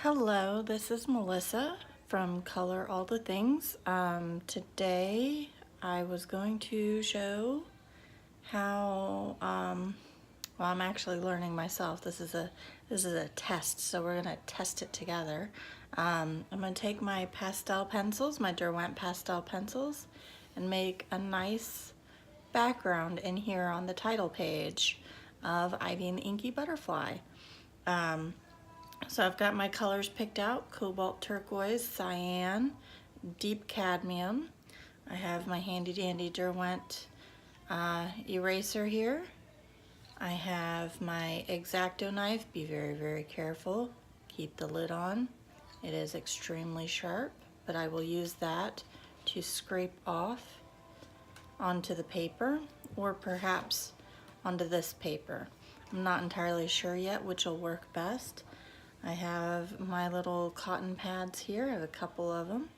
Hello, this is Melissa from Color All the Things. Today I was going to show how, well, I'm actually learning myself. This is a test, so we're gonna test it together. I'm gonna take my pastel pencils, my Derwent pastel pencils, and make a nice background in here on the title page of Ivy and the Inky Butterfly. So I've got my colors picked out: cobalt turquoise, cyan, deep cadmium. I have my handy dandy Derwent eraser here. I have my X-Acto knife. Be very, very careful. Keep the lid on. It is extremely sharp, but I will use that to scrape off onto the paper, or perhaps onto this paper. I'm not entirely sure yet which will work best. I have my little cotton pads here. I have a couple of them.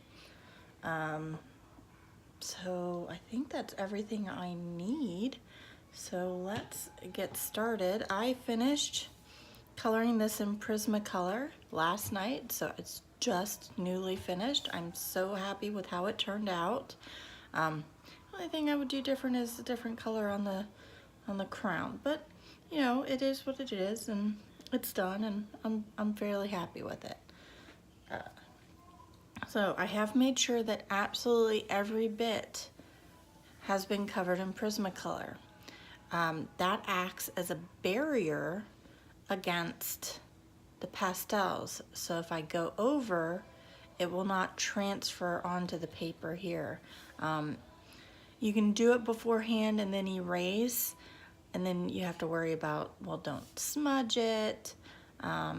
So I think that's everything I need. So let's get started. I finished coloring this in Prismacolor last night, so it's just newly finished. I'm so happy with how it turned out. The only thing I would do different is a different color on the crown, but you know, it is what it is, and it's done, and I'm fairly happy with it. So I have made sure that absolutely every bit has been covered in Prismacolor. That acts as a barrier against the pastels. So if I go over, it will not transfer onto the paper here. You can do it beforehand and then erase, and then you have to worry about, well, don't smudge it,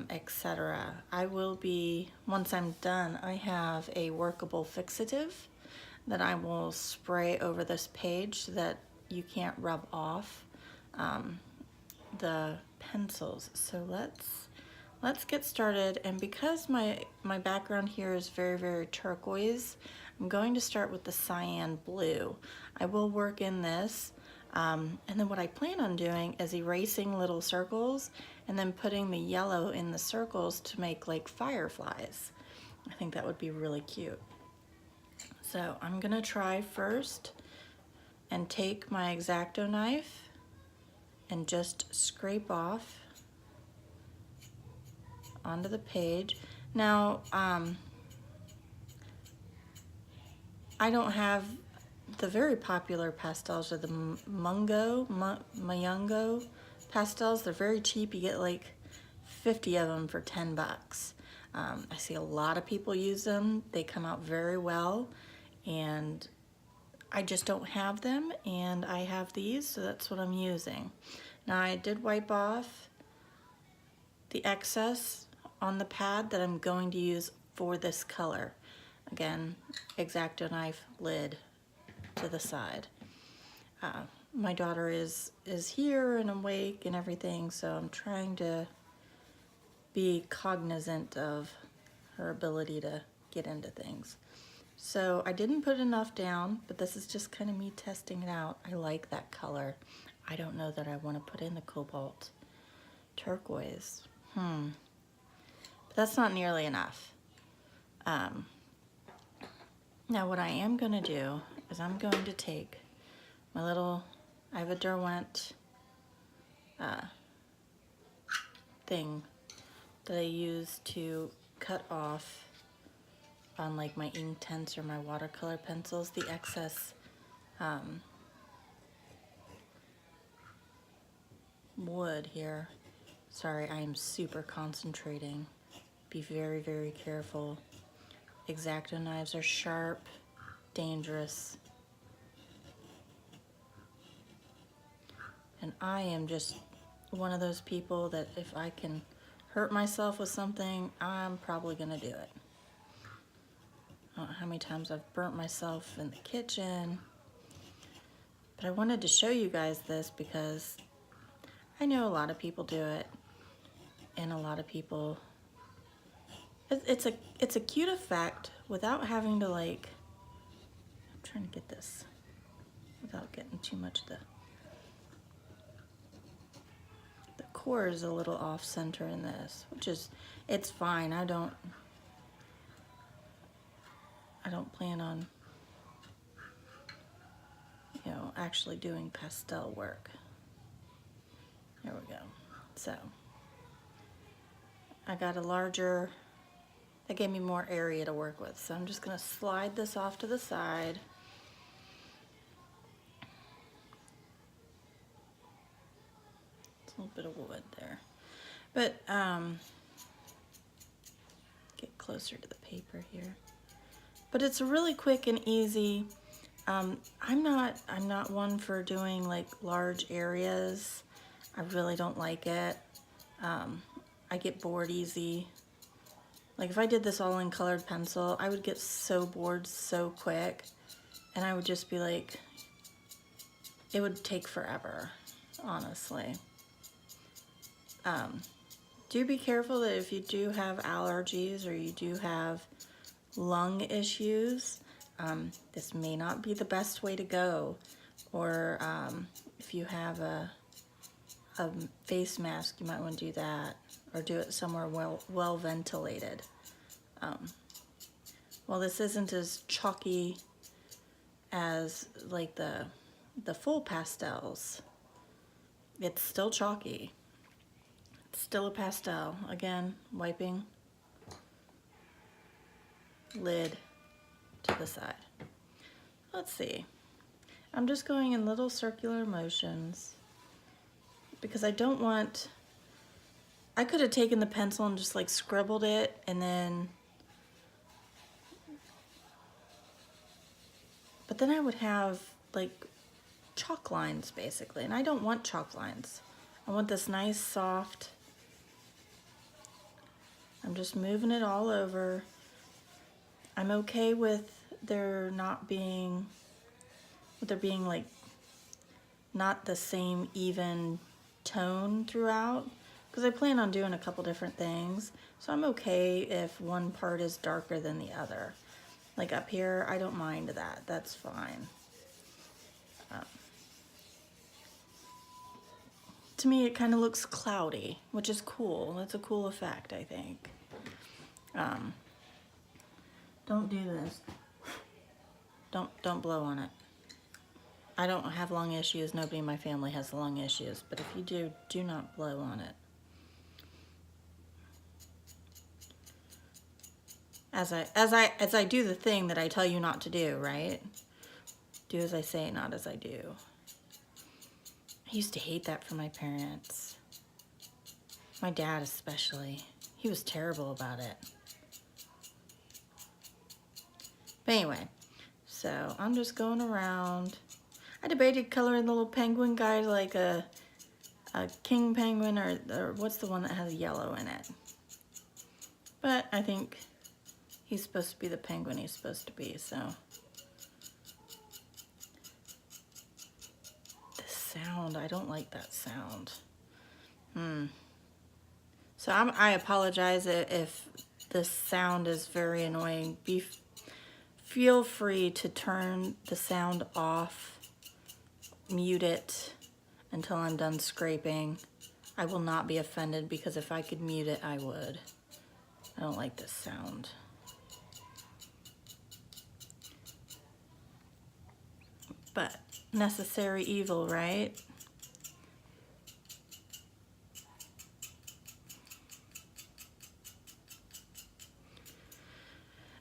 etc. I will be, once I'm done, I have a workable fixative that I will spray over this page so that you can't rub off the pencils. So let's get started. And because my background here is very, very turquoise, I'm going to start with the cyan blue. I will work in this, and then what I plan on doing is erasing little circles and then putting the yellow in the circles to make like fireflies. I think that would be really cute. So I'm gonna try first and take my X-Acto knife and just scrape off onto the page. Now, I don't have the very popular pastels, are the Mayungo pastels. They're very cheap. You get like 50 of them for 10 bucks. I see a lot of people use them. They come out very well, and I just don't have them, and I have these, so that's what I'm using. Now I did wipe off the excess on the pad that I'm going to use for this color. Again, X-Acto knife, lid to the side. My daughter is here and awake and everything, so I'm trying to be cognizant of her ability to get into things. So I didn't put enough down, but this is just kind of me testing it out. I like that color. I don't know that I want to put in the cobalt turquoise. But that's not nearly enough. Now what I am going to do is I'm going to take my little, I have a Derwent thing that I use to cut off on like my Inktense or my watercolor pencils, the excess wood here. Sorry, I am super concentrating. Be very, very careful. X-Acto knives are sharp, dangerous. And I am just one of those people that if I can hurt myself with something, I'm probably gonna do it. I don't know how many times I've burnt myself in the kitchen, but I wanted to show you guys this because I know a lot of people do it, and a lot of people, it's a cute effect without having to like, I'm trying to get this without getting too much of the core is a little off center in this, which is, it's fine. I don't plan on, you know, actually doing pastel work. There we go. So I got a larger, that gave me more area to work with. So I'm just gonna slide this off to the side. It's a little bit of wood there. But get closer to the paper here. But it's really quick and easy. I'm not one for doing like large areas. I really don't like it. I get bored easy. Like if I did this all in colored pencil, I would get so bored so quick, and I would just be like, it would take forever, honestly. Do be careful that if you do have allergies or you do have lung issues, this may not be the best way to go. Or if you have a face mask, you might want to do that, or do it somewhere well ventilated. Well, this isn't as chalky as like the full pastels. It's still chalky. It's still a pastel. Again, wiping lid to the side. Let's see. I'm just going in little circular motions because I don't want, I could have taken the pencil and just like scribbled it and then, but then I would have like chalk lines basically, and I don't want chalk lines. I want this nice soft, I'm just moving it all over. I'm okay with there being like not the same even tone throughout, because I plan on doing a couple different things. So I'm okay if one part is darker than the other. Like up here, I don't mind that. That's fine. To me, it kind of looks cloudy, which is cool. That's a cool effect, I think. Don't do this. Don't blow on it. I don't have lung issues. Nobody in my family has lung issues, but if you do, do not blow on it. As I do the thing that I tell you not to do, right? Do as I say, not as I do. I used to hate that from my parents. My dad especially. He was terrible about it. But anyway, so I'm just going around. I debated coloring the little penguin guy like a king penguin, or what's the one that has yellow in it. But I think he's supposed to be the penguin he's supposed to be, so. This sound, I don't like that sound. So I apologize if this sound is very annoying. Feel free to turn the sound off, mute it until I'm done scraping. I will not be offended, because if I could mute it, I would. I don't like this sound. But necessary evil, right?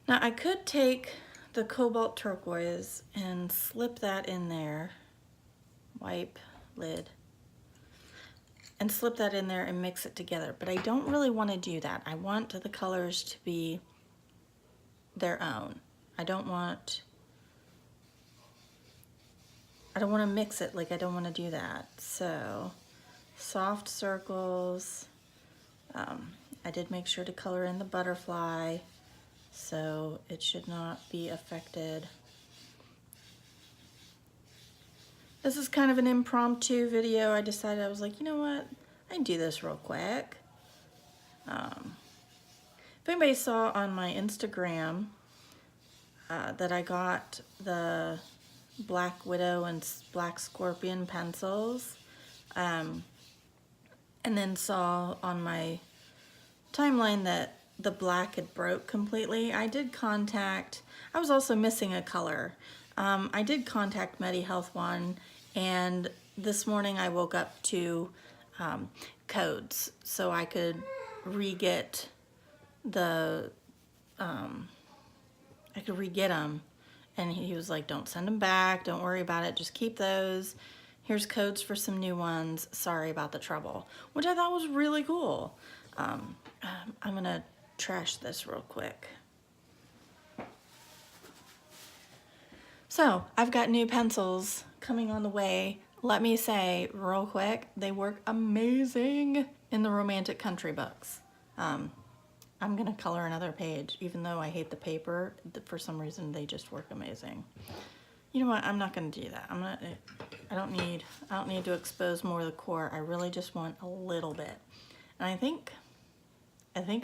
Now I could take the cobalt turquoise and slip that in there, wipe, lid, and slip that in there and mix it together. But I don't really want to do that. I want the colors to be their own. I don't want to mix it, like I don't want to do that. So soft circles. I did make sure to color in the butterfly, so it should not be affected. This is kind of an impromptu video. I decided, I was like, you know what? I can do this real quick. If anybody saw on my Instagram that I got the Black Widow and Black Scorpion pencils, and and then saw on my timeline that the black had broke completely. I was also missing a color. I did contact MediHealth One, and this morning I woke up to codes so I could re-get the, I could re-get them. And he was like, don't send them back, don't worry about it, just keep those. Here's codes for some new ones, sorry about the trouble, which I thought was really cool. I'm gonna trash this real quick. So I've got new pencils coming on the way. Let me say real quick, they work amazing in the romantic country books. I'm gonna color another page, even though I hate the paper. For some reason, they just work amazing. You know what? I'm not gonna do that. I don't need to expose more of the core. I really just want a little bit, and I think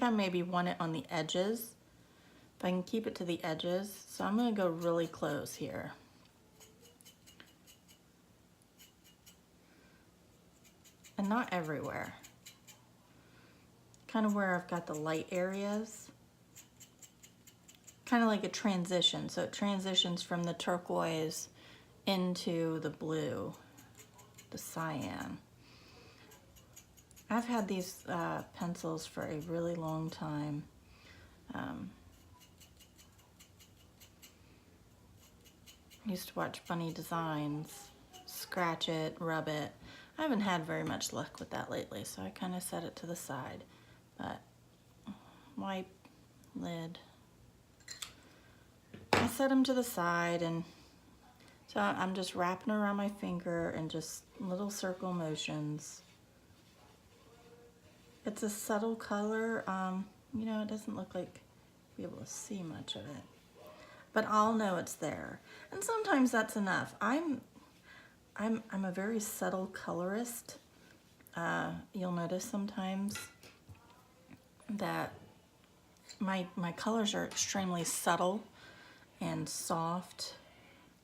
I maybe want it on the edges. If I can keep it to the edges, so I'm gonna go really close here. And not everywhere. Kind of where I've got the light areas. Kind of like a transition, so it transitions from the turquoise into the blue, the cyan. I've had these pencils for a really long time. I used to watch Funny Designs, scratch it, rub it. I haven't had very much luck with that lately, so I kind of set it to the side. But wipe, lid. I set them to the side, and so I'm just wrapping around my finger and just little circle motions. It's a subtle color. You know, it doesn't look like you'll be able to see much of it, but I'll know it's there. And sometimes that's enough. I'm a very subtle colorist. You'll notice sometimes that my colors are extremely subtle and soft.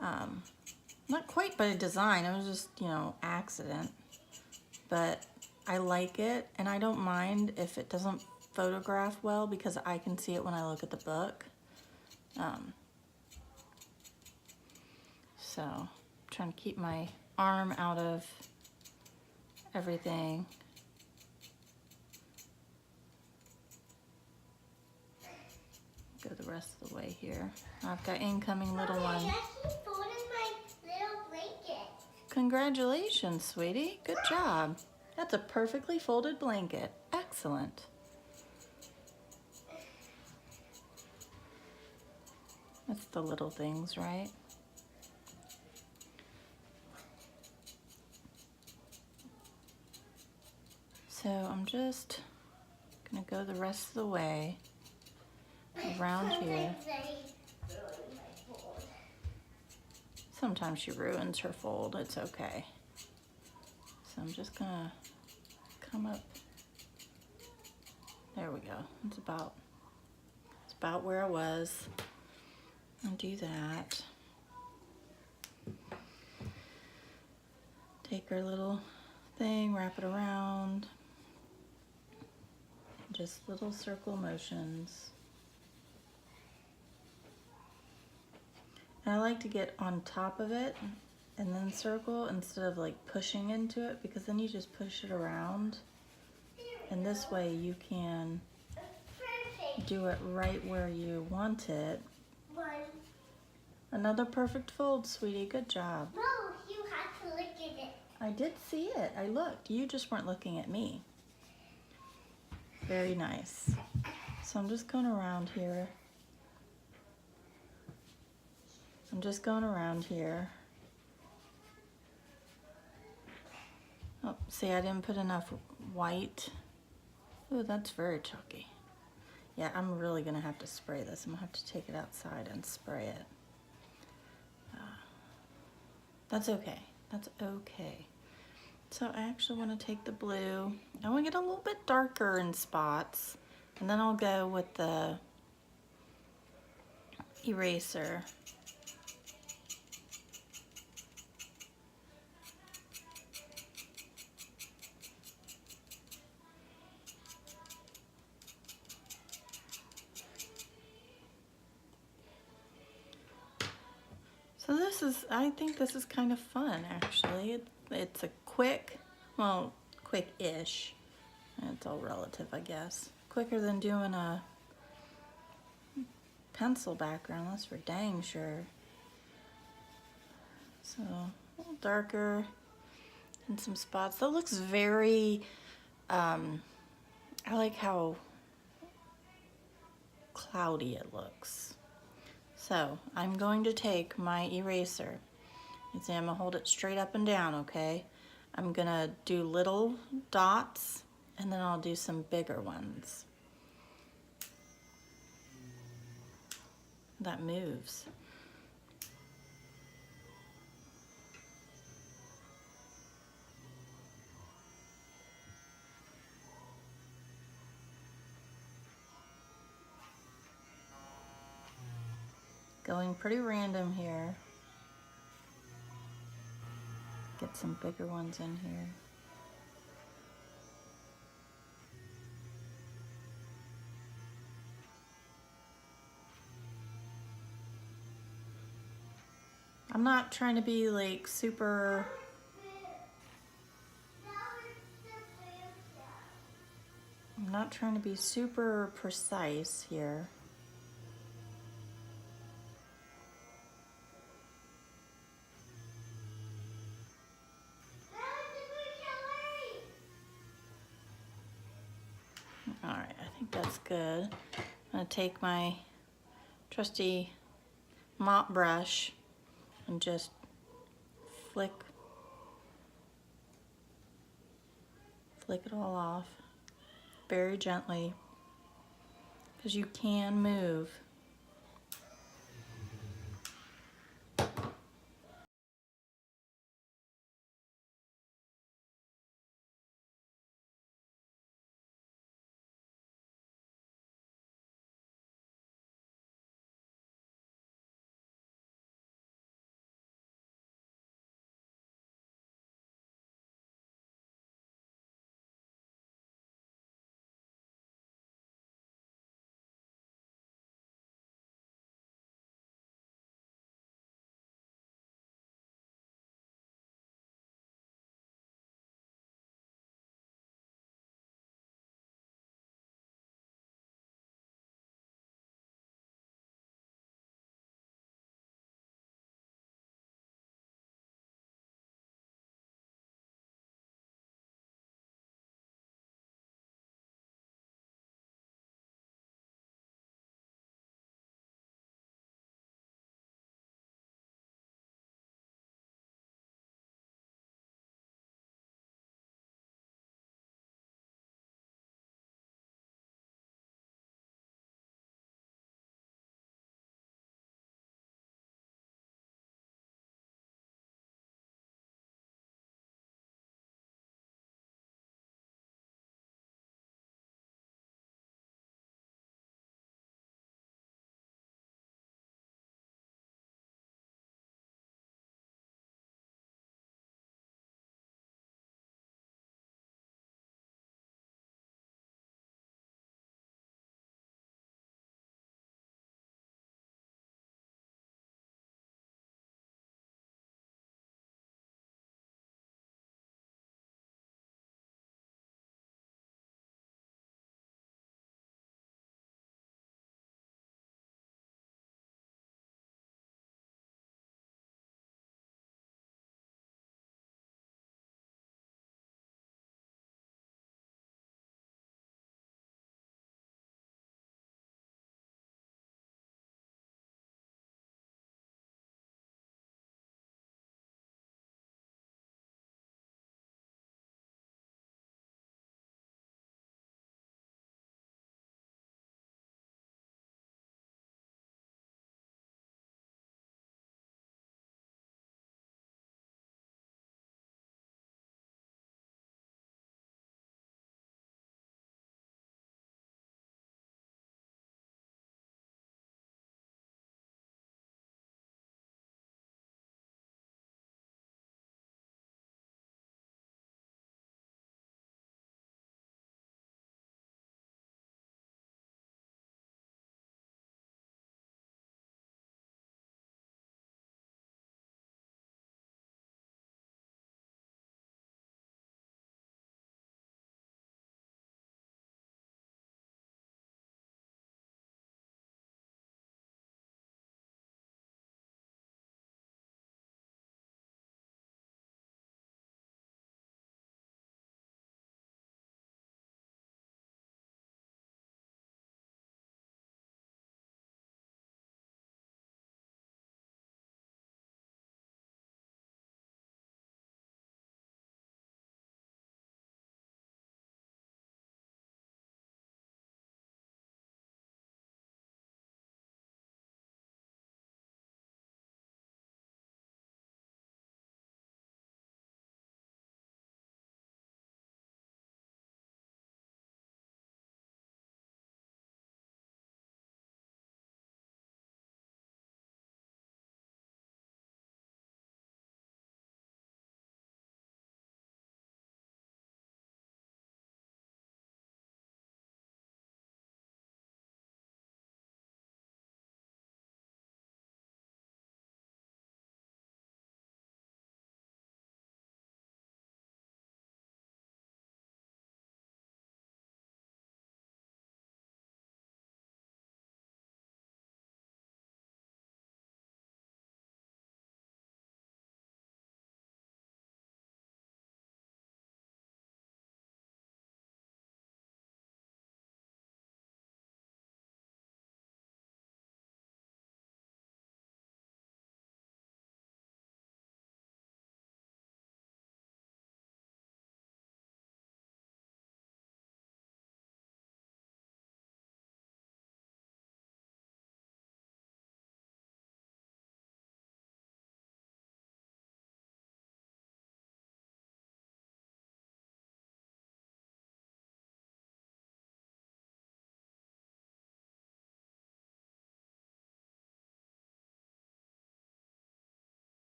Not quite by design, it was just, you know, accident. But I like it, and I don't mind if it doesn't photograph well because I can see it when I look at the book. So, I'm trying to keep my arm out of everything. Go the rest of the way here. I've got incoming little one. I actually folded my little blanket. Congratulations, sweetie. Good job. That's a perfectly folded blanket. Excellent. That's the little things, right? So I'm just gonna go the rest of the way around here. Sometimes she ruins her fold, it's okay. So I'm just gonna come up. There we go. It's about where I was. And do that. Take our little thing, wrap it around. Just little circle motions. And I like to get on top of it and then circle instead of like pushing into it, because then you just push it around. And this way you can do it right where you want it. Another perfect fold, sweetie. Good job. No, you have to look at it. I did see it. I looked. You just weren't looking at me. Very nice. So I'm just going around here. I'm just going around here. Oh, see, I didn't put enough white. Oh, that's very chalky. Yeah, I'm really gonna have to spray this. I'm gonna have to take it outside and spray it. That's okay. That's okay. So I actually want to take the blue. I want to get a little bit darker in spots, and then I'll go with the eraser. I think this is kind of fun actually. It's a quick, well, quick-ish. It's all relative, I guess. Quicker than doing a pencil background, that's for dang sure. So a little darker and some spots. That looks very, I like how cloudy it looks. So I'm going to take my eraser. You see, I'm gonna hold it straight up and down, okay? I'm gonna do little dots and then I'll do some bigger ones. That moves. Going pretty random here. Get some bigger ones in here. I'm not trying to be like super, I'm not trying to be super precise here. All right, I think that's good. I'm gonna take my trusty mop brush and just flick it all off very gently, because you can move